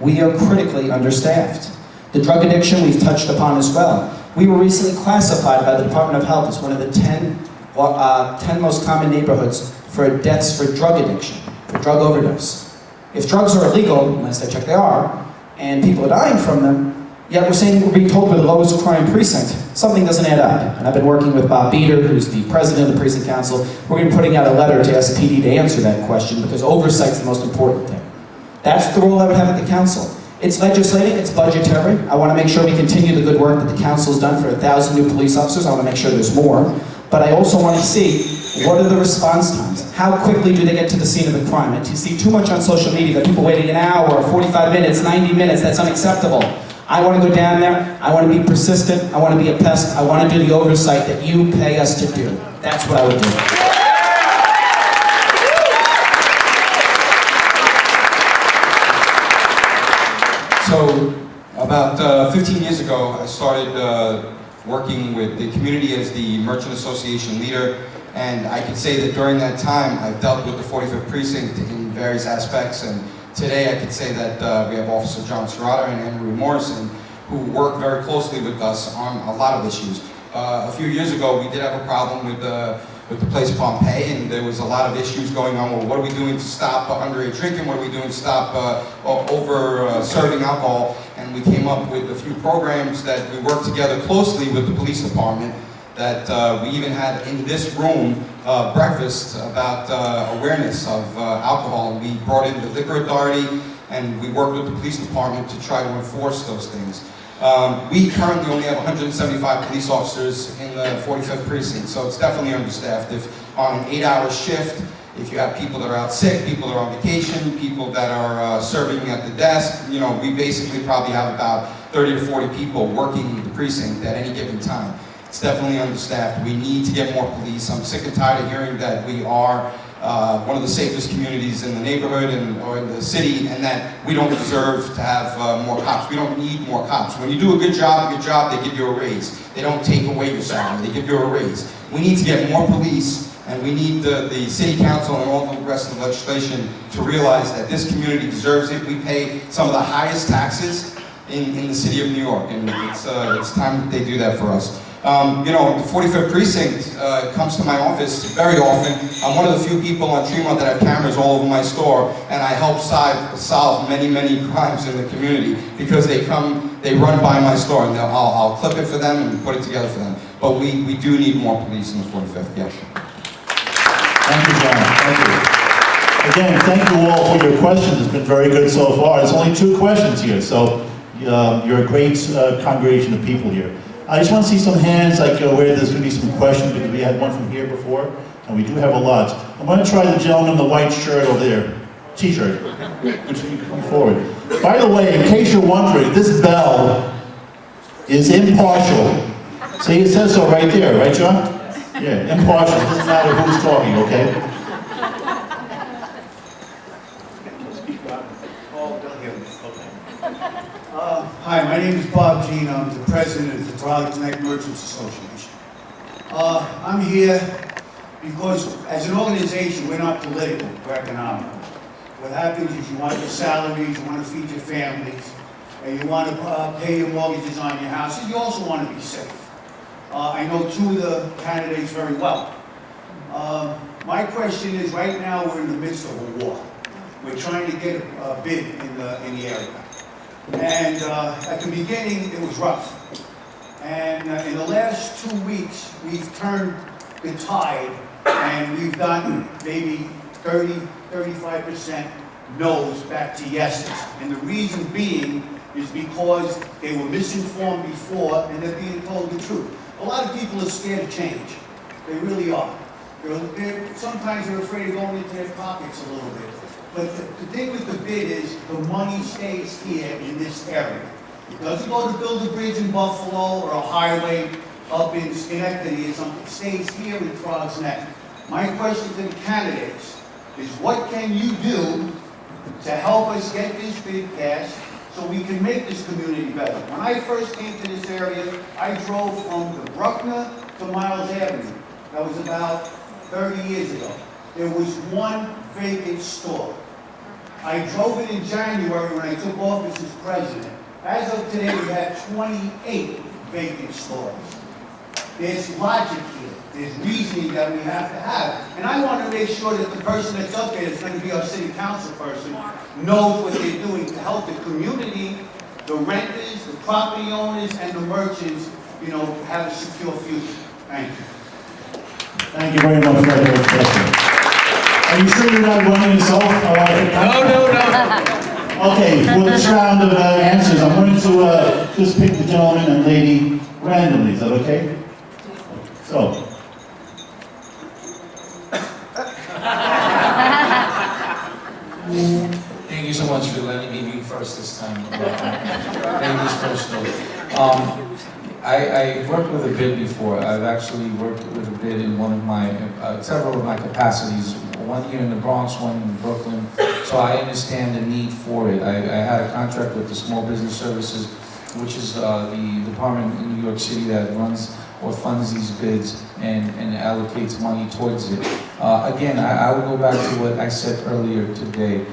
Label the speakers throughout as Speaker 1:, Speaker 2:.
Speaker 1: We are critically understaffed. The drug addiction we've touched upon as well. We were recently classified by the Department of Health as one of the 10 most common neighborhoods for deaths for drug addiction, for drug overdose. If drugs are illegal, unless I check they are, and people are dying from them, yet we're saying we're being told we're the lowest crime precinct. Something doesn't add up. And I've been working with Bob Beater, who's the president of the precinct council. We're going to be putting out a letter to ask PD to answer that question because oversight's the most important thing. That's the role I would have at the council. It's legislating, it's budgetary. I want to make sure we continue the good work that the council's done for 1,000 new police officers. I want to make sure there's more. But I also want to see what are the response times? How quickly do they get to the scene of the crime? And to see too much on social media that people waiting an hour, 45 minutes, 90 minutes, that's unacceptable. I want to go down there, I want to be persistent, I want to be a pest, I want to do the oversight that you pay us to do. That's what I would do.
Speaker 2: So, about 15 years ago, I started working with the community as the Merchant Association leader, and I can say that during that time, I've dealt with the 45th Precinct in various aspects, and today I could say that we have Officer John Serrata and Henry Morrison who work very closely with us on a lot of issues. A few years ago, we did have a problem with the place of Pompeii, and there was a lot of issues going on. Well, what are we doing to stop underage drinking? What are we doing to stop over-serving alcohol? And we came up with a few programs that we worked together closely with the police department that we even had in this room breakfast about awareness of alcohol. And we brought in the Liquor Authority, and we worked with the police department to try to enforce those things. We currently only have 175 police officers in the 45th Precinct, so it's definitely understaffed. If on an 8-hour shift, if you have people that are out sick, people that are on vacation, people that are serving at the desk, you know, we basically probably have about 30 to 40 people working the precinct at any given time. It's definitely understaffed. We need to get more police. I'm sick and tired of hearing that we are one of the safest communities in the neighborhood or in the city, and that we don't deserve to have more cops. We don't need more cops. When you do a good job, they give you a raise. They don't take away your salary, they give you a raise. We need to get more police, and we need the city council and all the rest of the legislation to realize that this community deserves it. We pay some of the highest taxes in the city of New York, and it's time that they do that for us. You know, the 45th Precinct comes to my office very often. I'm one of the few people on Tremont that have cameras all over my store, and I help solve many, many crimes in the community because they run by my store, and I'll clip it for them and put it together for them. But we do need more police in the 45th, yes.
Speaker 3: Thank you, John. Thank you. Again, thank you all for your questions. It's been very good so far. There's only 2 questions here, so you're a great congregation of people here. I just want to see some hands, like where there's going to be some questions, because we had one from here before, and we do have a lot. I'm going to try the gentleman in the white shirt over there, t-shirt. Come forward. By the way, in case you're wondering, this bell is impartial. See, it says so right there, right, John? Yeah, impartial. It doesn't matter who's talking, okay?
Speaker 4: Hi, my name is Bob Jean. I'm the president of the Throggs Merchants Association. I'm here because as an organization, we're not political, we're economical. What happens is you want your salaries, you want to feed your families, and you want to pay your mortgages on your houses. You also want to be safe. I know 2 of the candidates very well. My question is, right now we're in the midst of a war. We're trying to get a bid in the area. And at the beginning, it was rough. And in the last 2 weeks, we've turned the tide, and we've gotten maybe 30, 35% no's back to yeses. And the reason being is because they were misinformed before, and they're being told the truth. A lot of people are scared of change. They really are. Sometimes they're afraid of going into their pockets a little bit. But the thing with the bid is the money stays here in this area. It doesn't go to build a bridge in Buffalo or a highway up in Schenectady or something. It stays here in Throggs Neck. My question to the candidates is, what can you do to help us get this bid passed so we can make this community better? When I first came to this area, I drove from the Bruckner to Miles Avenue. That was about 30 years ago. There was one vacant store. I drove it in January when I took office as president. As of today, we have 28 vacant stores. There's logic here. There's reasoning that we have to have. And I want to make sure that the person that's up there, that's going to be our city council person, knows what they're doing to help the community, the renters, the property owners, and the merchants, you know, have a secure future. Thank you.
Speaker 3: Thank you very much for that question. Are you sure you're not running yourself?
Speaker 5: No.
Speaker 3: Okay, for this round of answers, I'm going to just pick the gentleman and lady randomly. Is that okay? So.
Speaker 5: Thank you so much for letting me be first this time. Ladies first, though. I worked with a bid before. I've actually worked with a bid in one of my, several of my capacities. One here in the Bronx, one in Brooklyn. So I understand the need for it. I had a contract with the Small Business Services, which is the department in New York City that runs or funds these bids and allocates money towards it. Again, I will go back to what I said earlier today.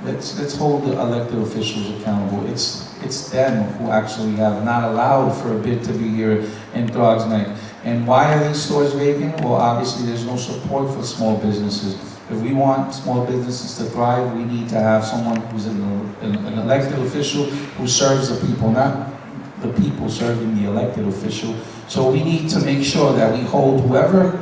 Speaker 5: Let's hold the elected officials accountable. It's them who actually have not allowed for a bid to be here in Throggs Neck. And why are these stores vacant? Well, obviously there's no support for small businesses. If we want small businesses to thrive, we need to have someone who's an elected official who serves the people, not the people serving the elected official. So we need to make sure that we hold whoever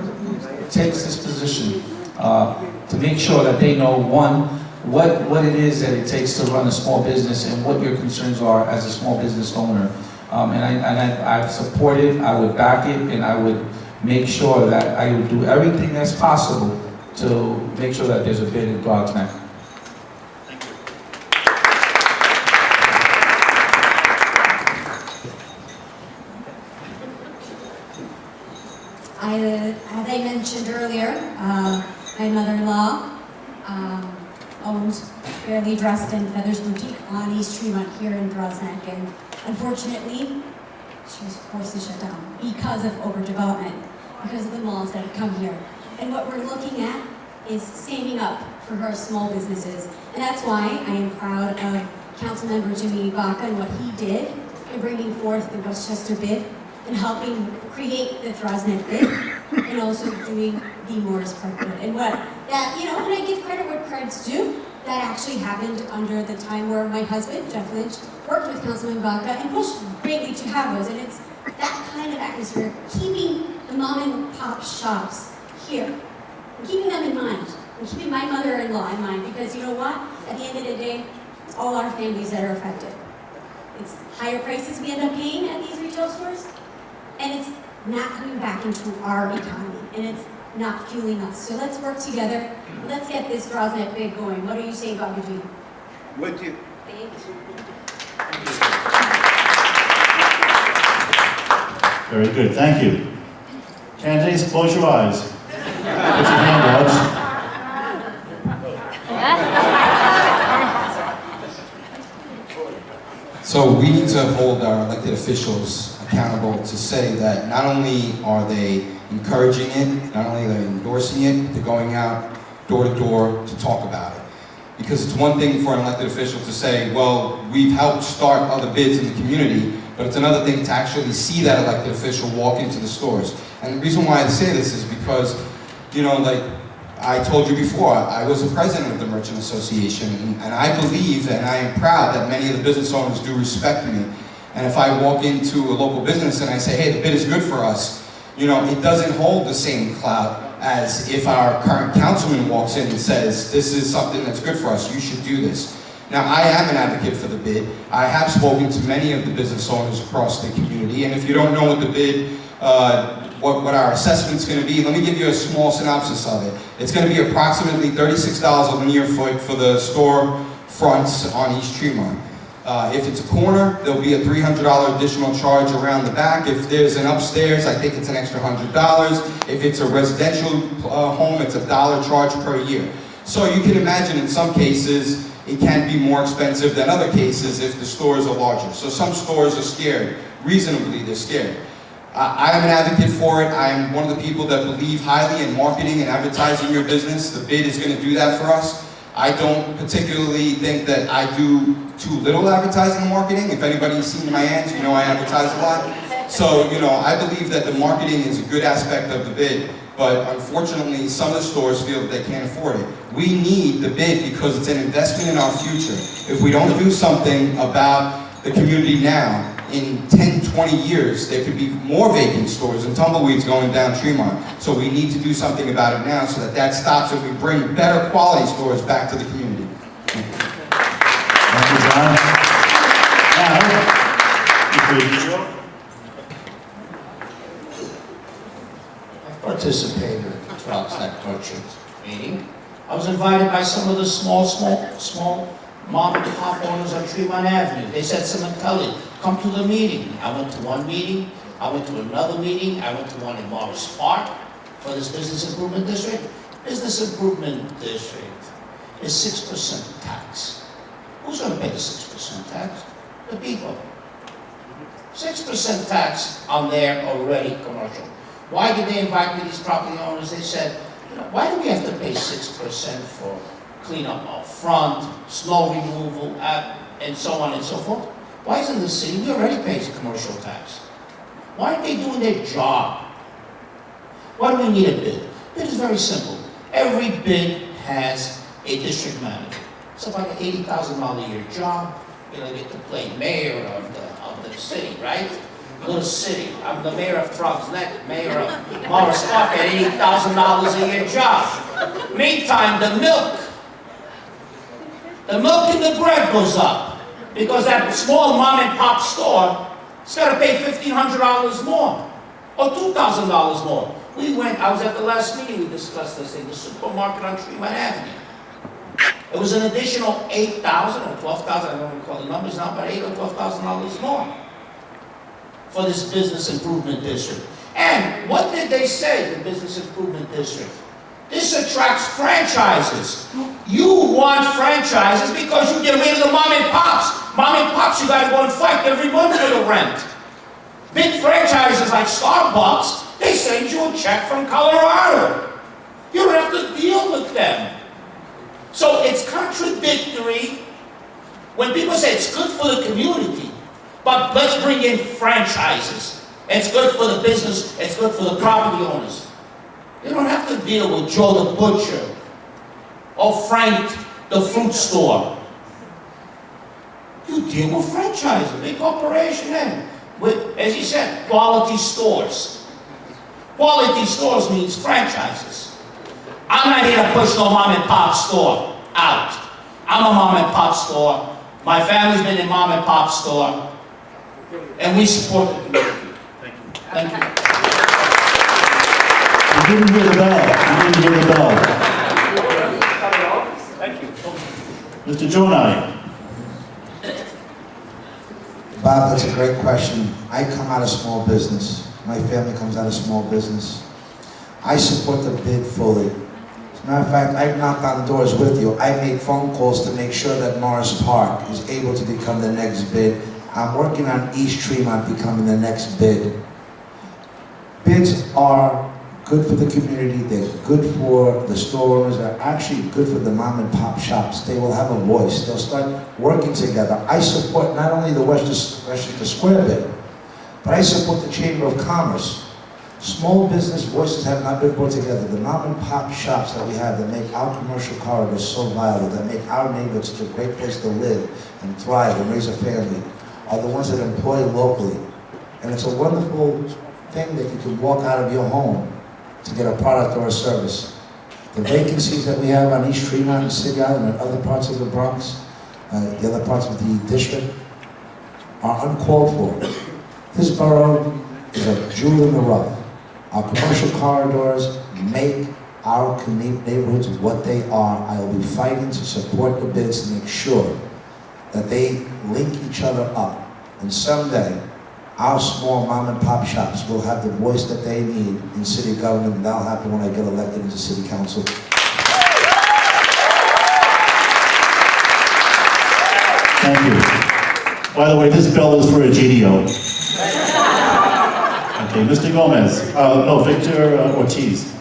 Speaker 5: takes this position to make sure that they know, one, what it is that it takes to run a small business and what your concerns are as a small business owner. I support it, I would back it, and I would make sure that I would do everything that's possible to make sure that there's a bid in Throggs Neck.
Speaker 6: As I mentioned earlier, my mother-in-law owned Fairly Dressed and Feathers Boutique on East Tremont here in Throggs Neck, and unfortunately, she was forced to shut down because of overdevelopment, because of the malls that have come here. And what we're looking at is standing up for her small businesses, and that's why I am proud of Councilmember Jimmy Baca and what he did in bringing forth the Westchester bid and helping create the Throggs Neck bid, and also doing the Morris Park bid. And what that, you know, and I give credit where credit's due, that actually happened under the time where my husband, Jeff Lynch, worked with Councilman Baca and pushed greatly to have those. And it's that kind of atmosphere, keeping the mom and pop shops here, and keeping them in mind, and keeping my mother-in-law in mind, because you know what? At the end of the day, it's all our families that are affected. It's higher prices we end up paying at these retail stores, and it's not coming back into our economy, and it's not fueling us. So let's work together. Let's get this Throggs Neck bid going. What do you say, Bobby G?
Speaker 4: With you.
Speaker 6: Thank you.
Speaker 3: Very good, thank you. Candidates, close your eyes. Put your hand out.
Speaker 2: So we need to hold our elected officials accountable to say that not only are they encouraging it, not only are they endorsing it, they're going out door to door to talk about it. Because it's one thing for an elected official to say, well, we've helped start other bids in the community, but it's another thing to actually see that elected official walk into the stores. And the reason why I say this is because, you know, like I told you before, I was the president of the Merchant Association, and I believe and I am proud that many of the business owners do respect me. And if I walk into a local business and I say, hey, the bid is good for us, you know, it doesn't hold the same clout as if our current councilman walks in and says, this is something that's good for us, you should do this. Now, I am an advocate for the bid. I have spoken to many of the business owners across the community, and if you don't know what the bid, what our assessment's going to be, let me give you a small synopsis of it. It's going to be approximately $36 a linear foot for the store fronts on East Tremont. If it's a corner, there'll be a $300 additional charge around the back. If there's an upstairs, I think it's an extra $100. If it's a residential home, it's a $1 charge per year. So you can imagine in some cases, it can be more expensive than other cases if the stores are larger. So some stores are scared. Reasonably, they're scared. I am an advocate for it. I am one of the people that believe highly in marketing and advertising your business. The bid is going to do that for us. I don't particularly think that I do too little advertising and marketing. If anybody's seen my ads, you know I advertise a lot. So, you know, I believe that the marketing is a good aspect of the bid, but unfortunately, some of the stores feel that they can't afford it. We need the bid because it's an investment in our future. If we don't do something about the community now, in 10, 20 years, there could be more vacant stores and tumbleweeds going down Tremont. So we need to do something about it now so that that stops and we bring better quality stores back to the community.
Speaker 3: Thank you, John. Now,
Speaker 7: I participated in the Throggs Neck Merchant meeting. I was invited by some of the small mom and pop owners on Tremont Avenue. They said, "Someone Kelly, come to the meeting." I went to one meeting, I went to another meeting, I went to one in Morris Park for this business improvement district. Business improvement district is 6% tax. Who's going to pay the 6% tax? The people. 6% tax on their already commercial. Why did they invite me, these property owners? They said, you know, why do we have to pay 6% for cleanup out front, snow removal, and so on and so forth? Why isn't the city, we already pay commercial tax. Why aren't they doing their job? Why do we need a bid? Bid is very simple. Every bid has a district manager. It's about an $80,000 a year job. You know, they get to play mayor of the city, right? Little city. I'm the mayor of Throggs Neck, mayor of Morris Park at $80,000 a year job. Meantime, the milk and the bread goes up because that small mom and pop store has got to pay $1,500 more or $2,000 more. I was at the last meeting, we discussed this thing, the supermarket on Tremont Avenue. It was an additional $8,000 or $12,000, I don't recall the numbers now, but $8,000 or $12,000 more for this business improvement district. And what did they say, the business improvement district? This attracts franchises. You want franchises because you get rid of the mom and pops. Mom and pops, you gotta go and fight every month for the rent. Big franchises like Starbucks, they send you a check from Colorado. You don't have to deal with them. So it's contradictory when people say it's good for the community, but let's bring in franchises. It's good for the business, it's good for the property owners. You don't have to deal with Joe the butcher or Frank the fruit store. You deal with franchises, big corporation, and with, as you said, quality stores. Quality stores means franchises. I'm not here to push no mom and pop store out. I'm a mom and pop store. My family's been in mom and pop store. And we support the community. Thank you.
Speaker 3: you didn't hear the bell. You didn't hear the bell.
Speaker 8: Thank you.
Speaker 3: Mr. Jonai.
Speaker 9: Bob, that's a great question. I come out of small business. My family comes out of small business. I support the bid fully. As a matter of fact, I've knocked on doors with you. I make phone calls to make sure that Morris Park is able to become the next bid. I'm working on East Tremont becoming the next bid. Bids are good for the community, they're good for the store owners, they're actually good for the mom and pop shops. They will have a voice, they'll start working together. I support not only the Westchester Square bid, but I support the Chamber of Commerce. Small business voices have not been brought together. The mom and pop shops that we have that make our commercial corridors so viable, that make our neighborhoods such a great place to live and thrive and raise a family, are the ones that employ locally. And it's a wonderful thing that you can walk out of your home to get a product or a service. The vacancies that we have on East Tremont and City Island and other parts of the Bronx, the other parts of the district, are uncalled for. This borough is a jewel in the rough. Our commercial corridors make our neighborhoods what they are. I will be fighting to support the bids to make sure that they link each other up. And someday, our small mom and pop shops will have the voice that they need in city government, and that'll happen when I get elected into city council.
Speaker 3: Thank you. By the way, this bell is for a GDO. Okay, Mr. Gomez. No, Victor Ortiz.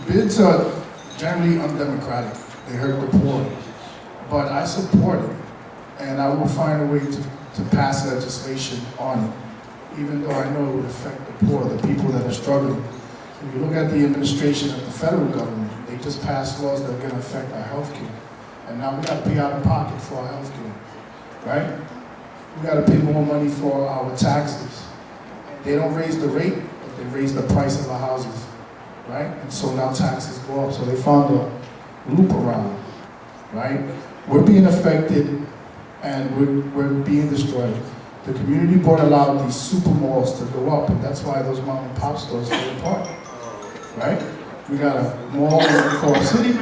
Speaker 10: Bids are
Speaker 8: generally undemocratic. They hurt the poor. But I support it, and I will find a way to pass legislation on it, even though I know it would affect the poor, the people that are struggling. If you look at the administration of the federal government, they just passed laws that are going to affect our health care. And now we got to pay out of pocket for our health care, right? We got to pay more money for our taxes. They don't raise the rate, but they raise the price of our houses, right? And so now taxes go up. So they found a loop around, right? We're being affected and we're being destroyed. The community board allowed these super malls to go up, and that's why those mom and pop stores fall apart, right? We got a mall in Culver City.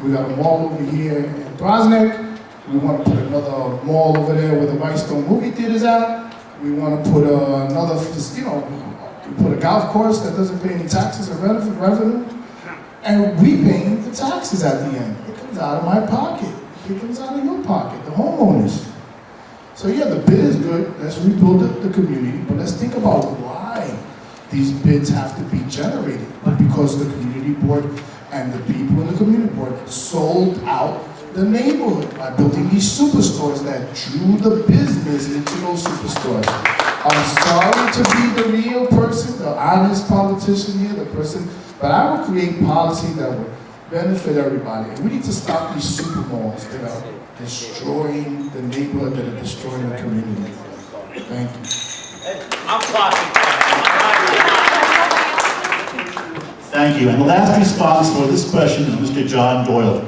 Speaker 8: We got a mall over here in Brosneck. We want to put another mall over there where the Whitestone movie theater's at. We want to put another, we put a golf course that doesn't pay any taxes or revenue. And we paying the taxes at the end. It comes out of my pocket. It comes out of your pocket, the homeowners. So yeah, the bid is good. Let's rebuild the community, but let's think about why these bids have to be generated. But because the community board and the people in the community board sold out the neighborhood by building these superstores that drew the business into those superstores. I'm sorry to be the real person, the honest politician here, the person, but I will create policy that will benefit everybody. And we need to stop these super malls that are destroying the neighborhood, that are destroying the community. Thank you.
Speaker 7: I'm clapping.
Speaker 3: Thank you. And the last response for this question is Mr. John Doyle.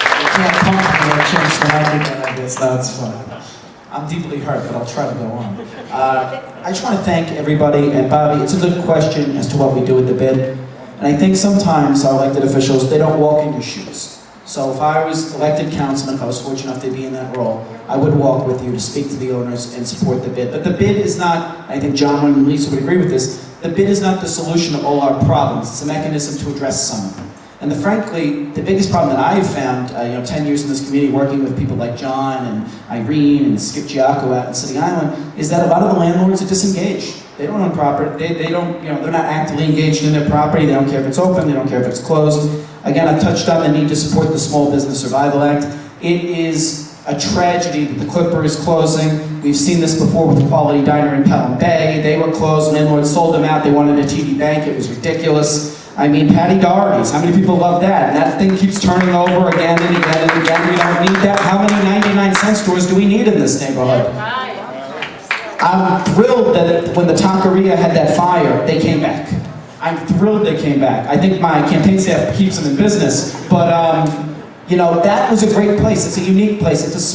Speaker 1: I can't pump me that chance when I do that, I guess that's fun. I'm deeply hurt, but I'll try to go on. I just want to thank everybody, and Bobby, it's a good question as to what we do with the bid. And I think sometimes our elected officials, they don't walk in your shoes. So if I was elected councilman, if I was fortunate enough to be in that role, I would walk with you to speak to the owners and support the bid. But the bid is not, I think John and Lisa would agree with this, the bid is not the solution to all our problems. It's a mechanism to address some of them. And frankly, the biggest problem that I've found, 10 years in this community working with people like John and Irene and Skip Giaco out in City Island, is that a lot of the landlords are disengaged. They don't own property, they don't, they're not actively engaged in their property, they don't care if it's open, they don't care if it's closed. Again, I've touched on the need to support the Small Business Survival Act. It is a tragedy that the Clipper is closing. We've seen this before with the Quality Diner in Pelham Bay. They were closed, landlords sold them out, they wanted a TD Bank, it was ridiculous. I mean, Patty Doherty's, how many people love that? And that thing keeps turning over again and again and again. We don't need that. How many 99-cent stores do we need in this neighborhood? I'm thrilled that when the taqueria had that fire, they came back. I'm thrilled they came back. I think my campaign staff keeps them in business, but that was a great place. It's a unique place. It's a